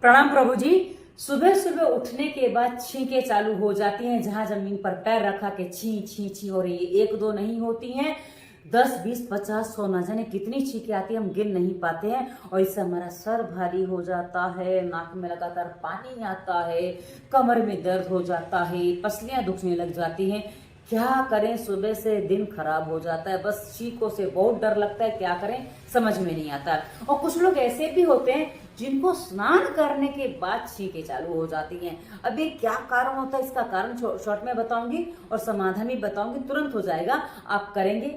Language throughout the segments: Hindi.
प्रणाम प्रभु जी। सुबह सुबह उठने के बाद छींके चालू हो जाती हैं, जहां जमीन पर पैर रखा के छी छी छी। और ये एक दो नहीं होती हैं, 10 20 50 100 न जाने कितनी छींके आती है, हम गिन नहीं पाते हैं। और इससे हमारा सर भारी हो जाता है, नाक में लगातार पानी आता है, कमर में दर्द हो जाता है, पसलियां दुखने लग जाती हैं। क्या करें, सुबह से दिन खराब हो जाता है। बस छींकों से बहुत डर लगता है, क्या करें समझ में नहीं आता। और कुछ लोग ऐसे भी होते हैं जिनको स्नान करने के बाद छींकें चालू हो जाती हैं। अब ये क्या कारण होता है, इसका कारण शॉर्ट में बताऊंगी और समाधान भी बताऊंगी, तुरंत हो जाएगा। आप करेंगे,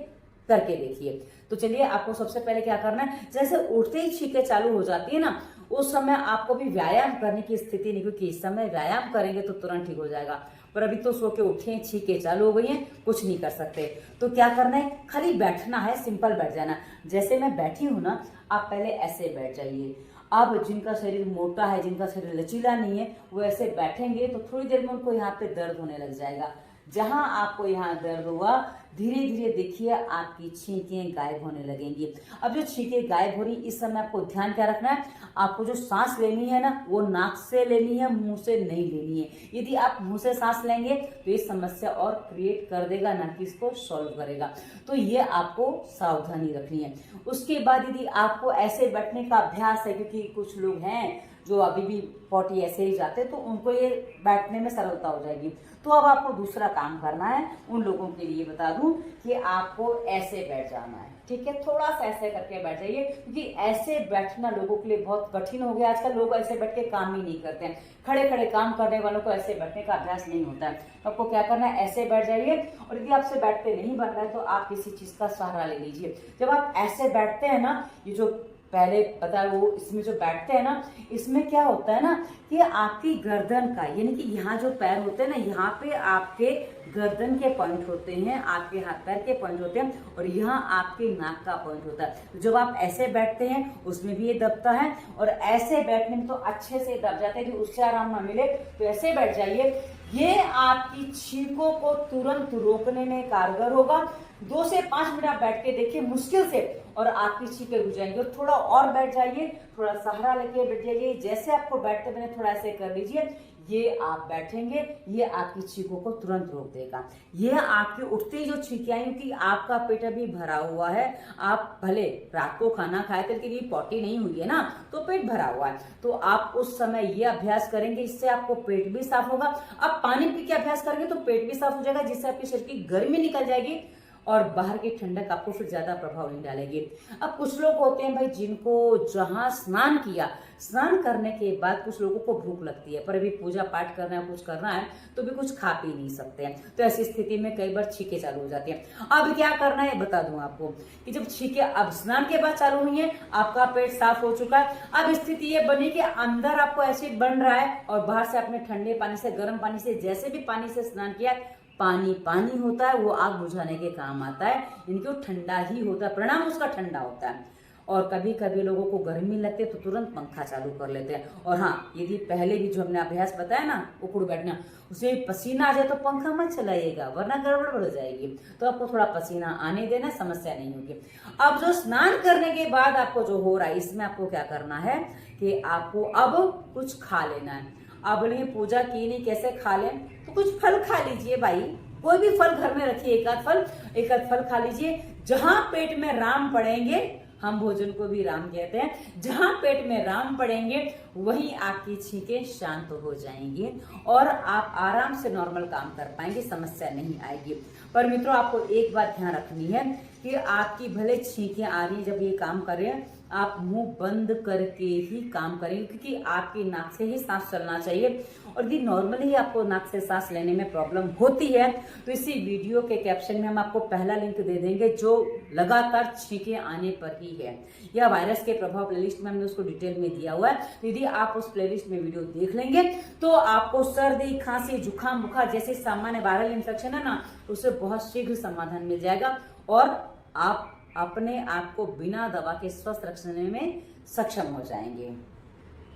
करके देखिए। तो चलिए, आपको सबसे पहले क्या करना है, जैसे उठते ही छींकें चालू हो जाती है ना, उस समय आपको भी व्यायाम करने की स्थिति नहीं, क्योंकि इस समय व्यायाम करेंगे तो तुरंत ठीक हो जाएगा। पर अभी तो सो के उठे हैं, छींकें चालू हो गई हैं, कुछ नहीं कर सकते। तो क्या करना है, खाली बैठना है, सिंपल बैठ जाना। जैसे मैं बैठी हूं ना, आप पहले ऐसे बैठ जाइए। अब जिनका शरीर मोटा है, जिनका शरीर लचीला नहीं है, वो ऐसे बैठेंगे तो थोड़ी देर में उनको यहाँ पे दर्द होने लग जाएगा। जहां आपको यहाँ दर्द हुआ, धीरे धीरे देखिए आपकी छींकें गायब होने लगेंगी। अब जो छींकें गायब हो रही, इस समय आपको ध्यान क्या रखना है, आपको जो सांस लेनी है ना, वो नाक से लेनी है, मुंह से नहीं लेनी है। यदि आप मुंह से सांस लेंगे तो ये समस्या और क्रिएट कर देगा, ना कि इसको सॉल्व करेगा। तो ये आपको सावधानी रखनी है। उसके बाद यदि आपको ऐसे बैठने का अभ्यास है, क्योंकि कुछ लोग हैं जो अभी भी पॉटी ऐसे ही जाते, तो उनको ये बैठने में सरलता हो जाएगी। तो अब आपको दूसरा काम करना है। उन लोगों के लिए बता दूं कि आपको ऐसे बैठ जाना है, ठीक है। थोड़ा सा ऐसे करके बैठ जाइए, क्योंकि ऐसे बैठना लोगों के लिए बहुत कठिन हो गया। आजकल लोग ऐसे बैठ के काम ही नहीं करते हैं। खड़े खड़े काम करने वालों को ऐसे बैठने का अभ्यास नहीं होता है। तो आपको क्या करना है, ऐसे बैठ जाइए। और यदि आपसे बैठते नहीं बन रहा है तो आप किसी चीज का सहारा ले लीजिए। जब आप ऐसे बैठते हैं ना, ये जो पहले पता है वो इसमें जो बैठते हैं ना, इसमें क्या होता है ना कि आपकी गर्दन का, यानी कि यहाँ जो पैर होते हैं ना, यहाँ पे आपके गर्दन के पॉइंट होते हैं, आपके हाथ पैर के पॉइंट होते हैं, और यहाँ आपके नाक का पॉइंट होता है। तो जब आप ऐसे बैठते हैं उसमें भी ये दबता है, और ऐसे बैठने में तो अच्छे से दब जाते हैं। उससे आराम ना मिले तो ऐसे बैठ जाइए। ये आपकी छींकों को तुरंत रोकने में कारगर होगा। 2 से 5 मिनट आप बैठ के देखिए मुश्किल से, और आपकी छींकें रुक जाएंगी। और थोड़ा और बैठ जाइए, थोड़ा सहारा लेके बैठ जाइए। जैसे आपको बैठते बने थोड़ा ऐसे कर लीजिए, ये आप बैठेंगे, ये आपकी छींकों को तुरंत रोक देगा। ये आपके उठते ही जो छींकें आई, कि आपका पेट अभी भरा हुआ है, आप भले रात को खाना खाए थे लेकिन पॉटी नहीं हुई है ना, तो पेट भरा हुआ है, तो आप उस समय ये अभ्यास करेंगे, इससे आपको पेट भी साफ होगा। अब पानी पी के अभ्यास करेंगे तो पेट भी साफ हो जाएगा, जिससे आपके शरीर की गर्मी निकल जाएगी और बाहर की ठंडक आपको फिर ज्यादा प्रभाव नहीं डालेगी। अब कुछ लोग होते हैं भाई, जिनको जहां स्नान किया, स्नान करने के बाद कुछ लोगों को भूख लगती है, पर अभी पूजा पाठ करना है, कुछ करना है, तो भी कुछ खा पी नहीं सकते हैं। तो ऐसी स्थिति में कई बार छींकें चालू हो जाती हैं। अब क्या करना है बता दूं आपको, कि जब छींकें अब स्नान के बाद चालू हुई है, आपका पेट साफ हो चुका है। अब स्थिति ये बनी कि अंदर आपको एसिड बन रहा है, और बाहर से आपने ठंडे पानी से, गर्म पानी से, जैसे भी पानी से स्नान किया, पानी पानी होता है, वो आग बुझाने के काम आता है, इनके वो ठंडा ही होता है, परिणाम उसका ठंडा होता है। और कभी कभी लोगों को गर्मी लगती है तो तुरंत पंखा चालू कर लेते हैं। और हाँ, यदि पहले भी जो हमने अभ्यास बताया ना, उखड़ बैठना, उसे पसीना आ जाए तो पंखा मत चलाइएगा, वरना गड़बड़ बढ़ जाएगी। तो आपको थोड़ा पसीना आने देना, समस्या नहीं होगी। अब जो स्नान करने के बाद आपको जो हो रहा है, इसमें आपको क्या करना है कि आपको अब कुछ खा लेना है। अब बोलेंगे पूजा की नहीं, कैसे खा लें, तो कुछ फल खा लीजिए भाई। कोई भी फल घर में रखिए, एक आध फल खा लीजिए। जहां पेट में राम पड़ेंगे, हम भोजन को भी राम कहते हैं, जहां पेट में राम पड़ेंगे वहीं आपकी छींकें शांत हो जाएंगी, और आप आराम से नॉर्मल काम कर पाएंगे, समस्या नहीं आएगी। पर मित्रों, आपको एक बात ध्यान रखनी है कि आपकी भले छींकें आ रही, जब ये काम कर रहे हैं, आप मुंह बंद करके ही काम करेंगे, क्योंकि आपकी नाक से ही सांस चलना चाहिए। और यदि नॉर्मली आपको नाक से सांस लेने में प्रॉब्लम होती है, तो इसी वीडियो के कैप्शन में हम आपको पहला लिंक दे देंगे, जो लगातार छींकें आने पर ही है। यह वायरस के प्रभाव प्लेलिस्ट में हमने उसको डिटेल में दिया हुआ है। तो यदि आप उस प्लेलिस्ट में वीडियो देख लेंगे तो आपको सर्दी, खांसी, जुकाम, बुखार जैसे सामान्य वायरल इन्फेक्शन है ना, उससे बहुत शीघ्र समाधान मिल जाएगा, और आप अपने आप को बिना दवा के स्वस्थ रखने में सक्षम हो जाएंगे।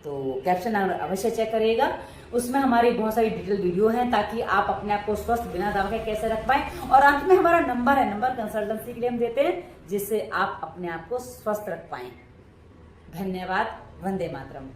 तो कैप्शन अवश्य चेक करिएगा, उसमें हमारी बहुत सारी डिटेल वीडियो हैं, ताकि आप अपने आप को स्वस्थ बिना दवा के कैसे रख पाएं। और अंत में हमारा नंबर है, नंबर कंसल्टेंसी के लिए हम देते हैं, जिससे आप अपने आप को स्वस्थ रख पाएं। धन्यवाद। वंदे मातरम।